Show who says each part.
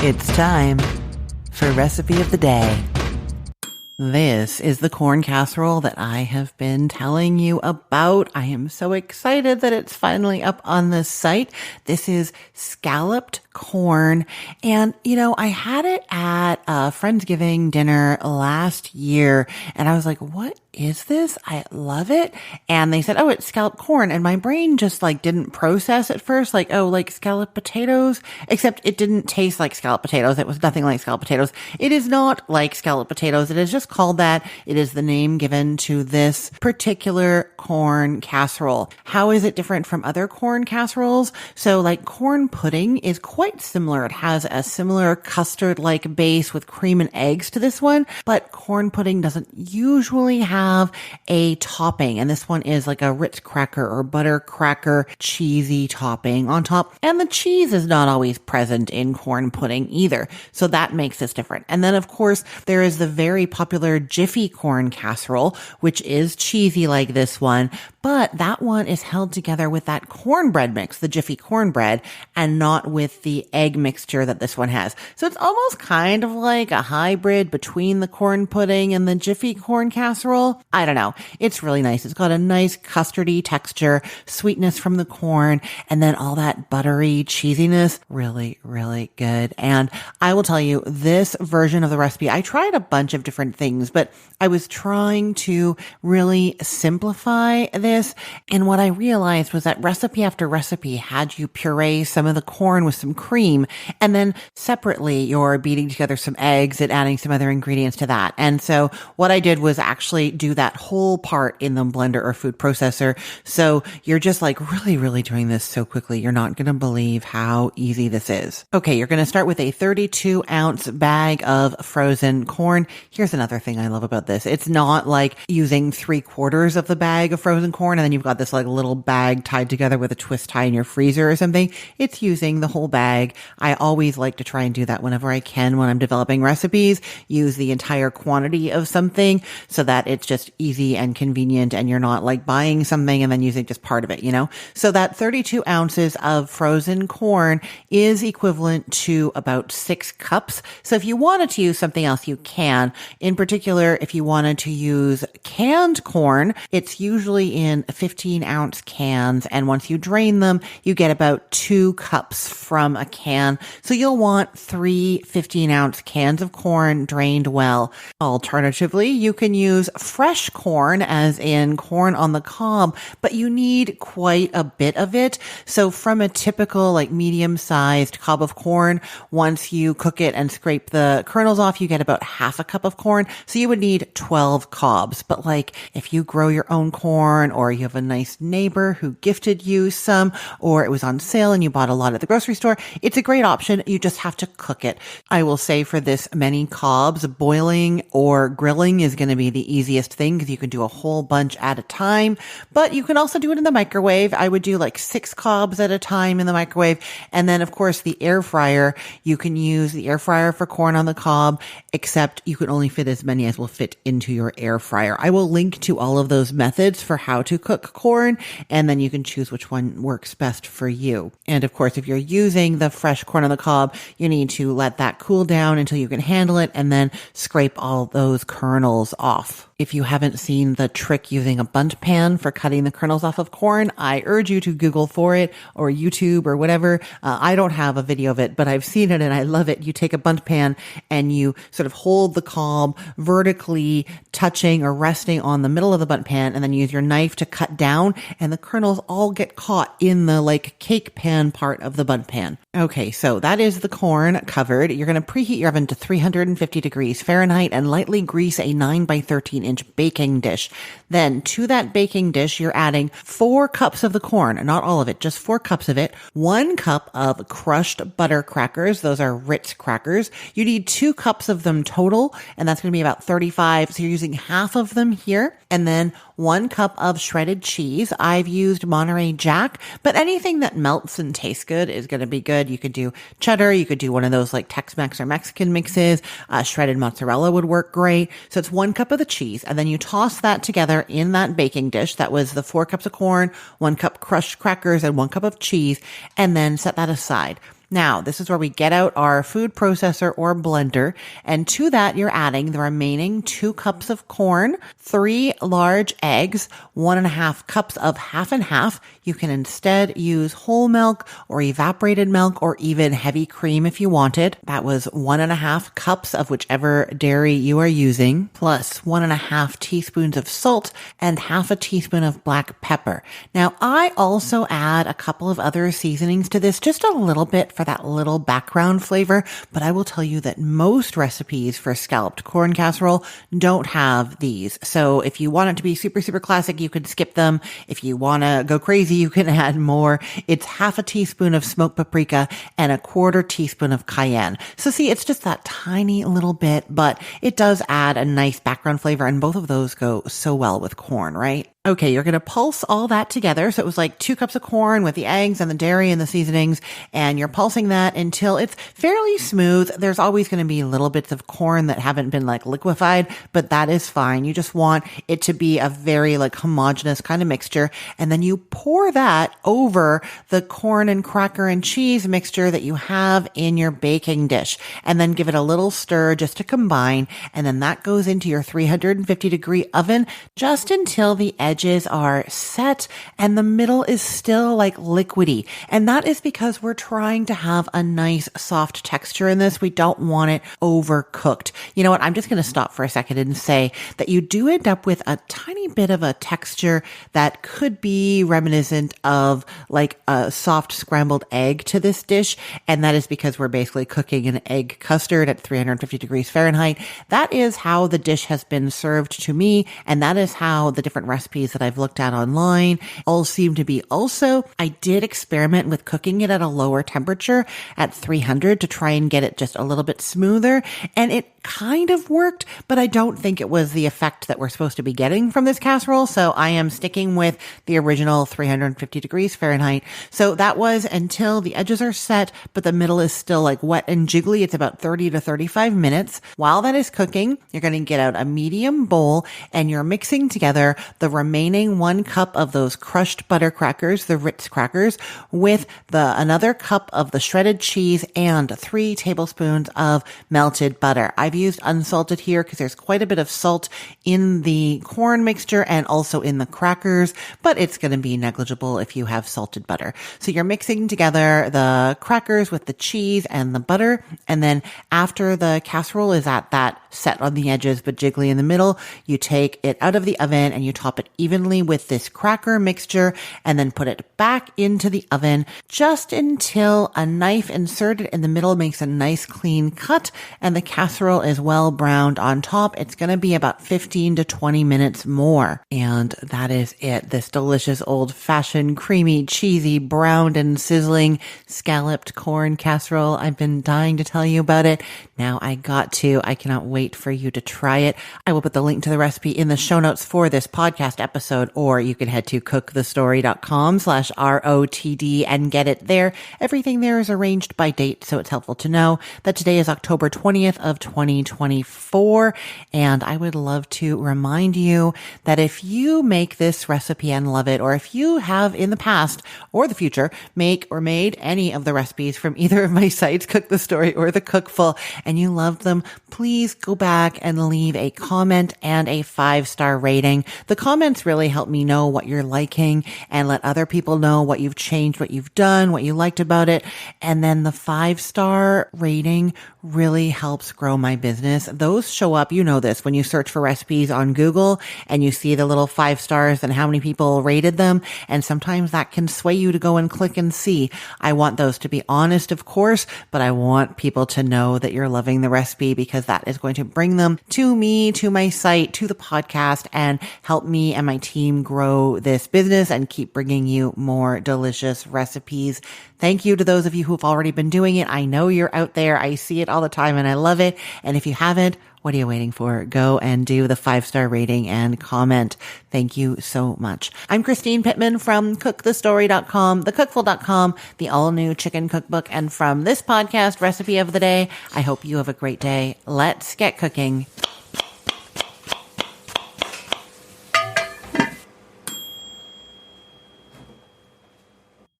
Speaker 1: It's time for Recipe of the Day. This is the corn casserole that I have been telling you about. I am so excited that it's finally up on the site. This is scalloped corn. And, I had it at a Friendsgiving dinner last year and I was like, what is this? I love it. And they said, oh, it's scalloped corn. And my brain just didn't process at first, scalloped potatoes, except it didn't taste like scalloped potatoes. It was nothing like scalloped potatoes. It is not like scalloped potatoes. It is just called that. It is the name given to this particular corn casserole. How is it different from other corn casseroles? So corn pudding is quite similar. It has a similar custard-like base with cream and eggs to this one, but corn pudding doesn't usually have a topping. And this one is like a Ritz cracker or butter cracker cheesy topping on top. And the cheese is not always present in corn pudding either. So that makes this different. And then of course, there is the very popular Jiffy corn casserole, which is cheesy like this one, but that one is held together with that cornbread mix, the Jiffy cornbread, and not with the egg mixture that this one has. So it's almost kind of like a hybrid between the corn pudding and the Jiffy corn casserole. I don't know. It's really nice. It's got a nice custardy texture, sweetness from the corn, and then all that buttery cheesiness. Really, really good. And I will tell you, this version of the recipe, I tried a bunch of different things, but I was trying to really simplify this. And what I realized was that recipe after recipe had you puree some of the corn with some cream, and then separately you're beating together some eggs and adding some other ingredients to that. And so what I did was actually do that whole part in the blender or food processor. So you're just really, really doing this so quickly. You're not going to believe how easy this is. Okay, you're going to start with a 32-ounce bag of frozen corn. Here's another thing I love about this. It's not like using 3/4 of the bag of frozen corn and then you've got this little bag tied together with a twist tie in your freezer or something. It's using the whole bag. I always like to try and do that whenever I can when I'm developing recipes, use the entire quantity of something so that it's just easy and convenient and you're not buying something and then using just part of it, So that 32 ounces of frozen corn is equivalent to about 6 cups. So if you wanted to use something else, you can. In particular, if you wanted to use canned corn, it's usually in 15-ounce cans. And once you drain them, you get about 2 cups from a can. So you'll want 3 15-ounce cans of corn drained well. Alternatively, you can use fresh corn, as in corn on the cob, but you need quite a bit of it. So from a typical medium-sized cob of corn, once you cook it and scrape the kernels off, you get about half a cup of corn. So you would need 12 cobs. But if you grow your own corn, or you have a nice neighbor who gifted you some, or it was on sale and you bought a lot at the grocery store, it's a great option. You just have to cook it. I will say for this many cobs, boiling or grilling is going to be the easiest thing because you can do a whole bunch at a time, but you can also do it in the microwave. I would do 6 cobs at a time in the microwave. And then of course the air fryer, you can use the air fryer for corn on the cob, except you can only fit as many as will fit into your air fryer. I will link to all of those methods for how to cook corn, and then you can choose which one works best for you. And of course, if you're using the fresh corn on the cob, you need to let that cool down until you can handle it and then scrape all those kernels off. If you haven't seen the trick using a bundt pan for cutting the kernels off of corn, I urge you to Google for it or YouTube or whatever. I don't have a video of it, but I've seen it and I love it. You take a bundt pan and you sort of hold the cob vertically touching or resting on the middle of the bundt pan, and then use your knife to cut down, and the kernels all get caught in the cake pan part of the bundt pan. Okay, so that is the corn covered. You're going to preheat your oven to 350 degrees Fahrenheit and lightly grease a 9 by 13-inch baking dish. Then to that baking dish, you're adding 4 cups of the corn, not all of it, just 4 cups of it, 1 cup of crushed butter crackers. Those are Ritz crackers. You need 2 cups of them total, and that's going to be about 35. So you're using half of them here. And then 1 cup of shredded cheese. I've used Monterey Jack, but anything that melts and tastes good is going to be good. You could do cheddar. You could do one of those Tex-Mex or Mexican mixes. Shredded mozzarella would work great. So it's 1 cup of the cheese, and then you toss that together in that baking dish. That was the 4 cups of corn, 1 cup crushed crackers, and 1 cup of cheese, and then set that aside. Now, this is where we get out our food processor or blender, and to that you're adding the remaining 2 cups of corn, 3 large eggs, 1.5 cups of half and half. You can instead use whole milk or evaporated milk or even heavy cream if you wanted. That was 1.5 cups of whichever dairy you are using, plus 1.5 teaspoons of salt and half a teaspoon of black pepper. Now, I also add a couple of other seasonings to this, just a little bit for that little background flavor, but I will tell you that most recipes for scalloped corn casserole don't have these. So if you want it to be super, super classic, you could skip them. If you want to go crazy, you can add more. It's half a teaspoon of smoked paprika and a 1/4 teaspoon of cayenne. So see, it's just that tiny little bit, but it does add a nice background flavor, and both of those go so well with corn, right? Okay, you're going to pulse all that together. So it was like 2 cups of corn with the eggs and the dairy and the seasonings, and you're pulsing that until it's fairly smooth. There's always going to be little bits of corn that haven't been like liquefied, but that is fine. You just want it to be a very like homogeneous kind of mixture. And then you pour that over the corn and cracker and cheese mixture that you have in your baking dish, and then give it a little stir just to combine. And then that goes into your 350-degree oven just until the edges are set and the middle is still like liquidy. And that is because we're trying to have a nice soft texture in this. We don't want it overcooked. You know what? I'm just going to stop for a second and say that you do end up with a tiny bit of a texture that could be reminiscent of like a soft scrambled egg to this dish. And that is because we're basically cooking an egg custard at 350 degrees Fahrenheit. That is how the dish has been served to me. And that is how the different recipes that I've looked at online all seem to be also. I did experiment with cooking it at a lower temperature at 300 to try and get it just a little bit smoother, and it kind of worked, but I don't think it was the effect that we're supposed to be getting from this casserole. So I am sticking with the original 350 degrees Fahrenheit. So that was until the edges are set, but the middle is still like wet and jiggly. It's about 30 to 35 minutes. While that is cooking, you're going to get out a medium bowl and you're mixing together the remaining 1 cup of those crushed butter crackers, the Ritz crackers, with another cup of the shredded cheese and 3 tablespoons of melted butter. I've used unsalted here because there's quite a bit of salt in the corn mixture and also in the crackers, but it's going to be negligible if you have salted butter. So you're mixing together the crackers with the cheese and the butter, and then after the casserole is at that set on the edges but jiggly in the middle, you take it out of the oven and you top it evenly with this cracker mixture and then put it back into the oven just until a knife inserted in the middle makes a nice clean cut and the casserole is well browned on top. It's going to be about 15 to 20 minutes more. And that is it. This delicious old-fashioned, creamy, cheesy, browned and sizzling scalloped corn casserole. I've been dying to tell you about it. Now I got to. I cannot wait for you to try it. I will put the link to the recipe in the show notes for this podcast episode, or you can head to cookthestory.com/ROTD and get it there. Everything there is arranged by date, so it's helpful to know that today is October 20th of 2024. And I would love to remind you that if you make this recipe and love it, or if you have in the past or the future make or made any of the recipes from either of my sites, Cook the Story or The Cookful, and you loved them, please go back and leave a comment and a 5-star rating. The comments really help me know what you're liking and let other people know what you've changed, what you've done, what you liked about it. And then the 5-star rating really helps grow my business. Those show up, you know this, when you search for recipes on Google and you see the little 5 stars and how many people rated them. And sometimes that can sway you to go and click and see. I want those to be honest, of course, but I want people to know that you're loving the recipe because that is going to bring them to me, to my site, to the podcast, and help me and my team grow this business and keep bringing you more delicious recipes. Thank you to those of you who've already been doing it. I know you're out there. I see it all the time and I love it. And if you haven't, what are you waiting for? Go and do the 5-star rating and comment. Thank you so much. I'm Christine Pittman from cookthestory.com, thecookful.com, the all-new chicken cookbook. And from this podcast, Recipe of the Day, I hope you have a great day. Let's get cooking.